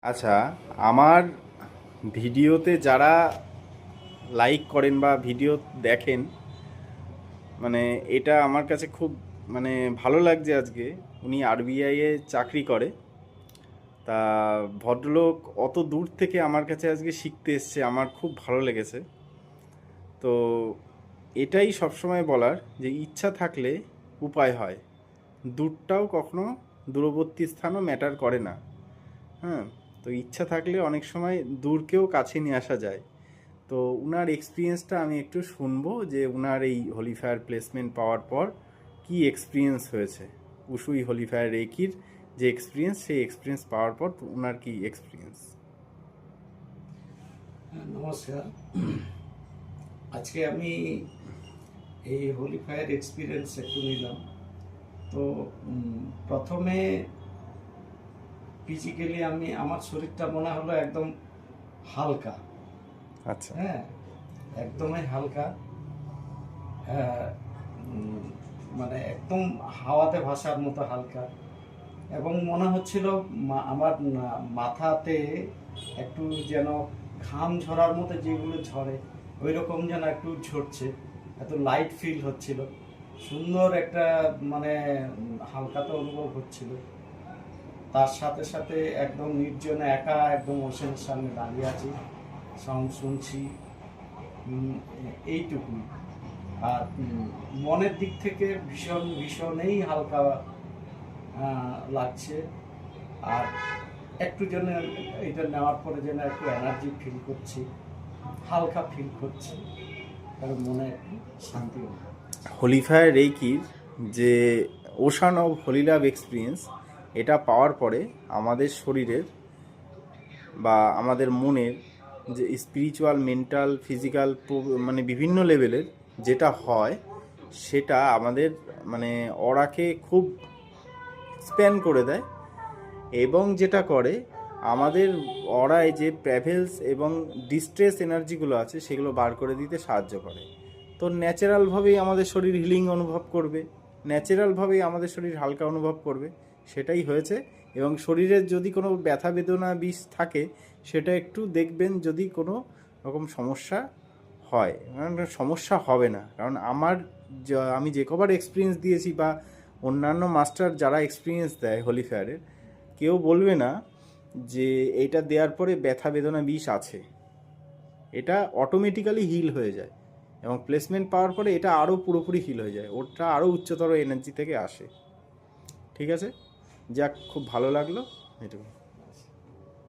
আচ্ছা, আমার ভিডিওতে যারা লাইক করেন বা ভিডিও দেখেন, মানে এটা আমার কাছে খুব মানে ভালো লাগছে আজকে। উনি আরবিআইয়ে চাকরি করে। তা ভদ্রলোক অত দূর থেকে আমার কাছে আজকে শিখতে এসছে, আমার খুব ভালো লেগেছে। তো এটাই সবসময় বলার যে ইচ্ছা থাকলে উপায় হয়। দূরটাও কখনো দূরবর্তী স্থানও ম্যাটার করে না। হ্যাঁ, তো ইচ্ছা থাকলে অনেক সময় দূরকেও কাছে নিয়ে আসা যায়। তো উনার এক্সপিরিয়েন্সটা আমি একটু শুনবো যে উনার এই হলিফায়ার প্লেসমেন্ট পাওয়ার পর কি এক্সপিরিয়েন্স হয়েছে। উসুই হলিফায়ার রেকির যে এক্সপিরিয়েন্স, সেই এক্সপিরিয়েন্স পাওয়ার পর উনার কি এক্সপিরিয়েন্স। নমস্কার। আজকে আমি এই হোলি ফায়ার এক্সপিরিয়েন্স একটু নিলাম। তো প্রথমে ফিজিক্যালি আমার শরীরটা মনে হলো একদম হালকা। আচ্ছা। হ্যাঁ, একদমই হালকা। হ্যাঁ, মানে একদম হাওয়াতে ভাসার মতো হালকা। এবং মনে হচ্ছিল আমার মাথাতে একটু যেন ঘাম ঝরার মতো যেগুলো ঝরে ওই রকম যেন একটু ঝরছে। এত লাইট ফিল হচ্ছিল, সুন্দর একটা মানে হালকাতা অনুভব হচ্ছিল। তার সাথে সাথে একদম নির্জনে একা একদম ওশানের সামনে দাঁড়িয়ে আছি, সাউন্ড শুনছি, এইটুকুই। আর মনের দিক থেকে ভীষণই হালকা লাগছে। আর একটু যেন এটা নেওয়ার পরে যেন একটু এনার্জি ফিল করছি, হালকা ফিল করছি, আর মনে একটু শান্তি হচ্ছে। হলিফায়ার রেকির যে ocean of Holi love experience, এটা পাওয়ার পরে আমাদের শরীরের বা আমাদের মনের যে স্পিরিচুয়াল, মেন্টাল, ফিজিক্যাল মানে বিভিন্ন লেভেলের যেটা হয়, সেটা আমাদের মানে অরাকে খুব স্প্যান করে দেয়। এবং যেটা করে আমাদের অরায় যে প্র্যাভেলস এবং ডিস্ট্রেস এনার্জিগুলো আছে সেগুলো বার করে দিতে সাহায্য করে। তো ন্যাচারালভাবেই আমাদের শরীর হিলিং অনুভব করবে, ন্যাচারালভাবেই আমাদের শরীর হালকা অনুভব করবে। সেটাই হয়েছে। এবং শরীরের যদি কোনো ব্যথা বেদনা বিষ থাকে, সেটা একটু দেখবেন যদি কোনো রকম সমস্যা হয়। কারণ সমস্যা হবে না, কারণ আমি যে কবার এক্সপিরিয়েন্স দিয়েছি বা অন্যান্য মাস্টার যারা এক্সপিরিয়েন্স দেয় হলিফেয়ারের, কেউ বলবে না যে এটা দেওয়ার পরে ব্যথা বেদনা বিষ আছে। এটা অটোমেটিক্যালি হিল হয়ে যায় এবং প্লেসমেন্ট পাওয়ার পরে এটা আরও পুরোপুরি হিল হয়ে যায়, ওটা আরও উচ্চতর এনার্জি থেকে আসে। ঠিক আছে, যাক, খুব ভালো লাগলো এটুকু।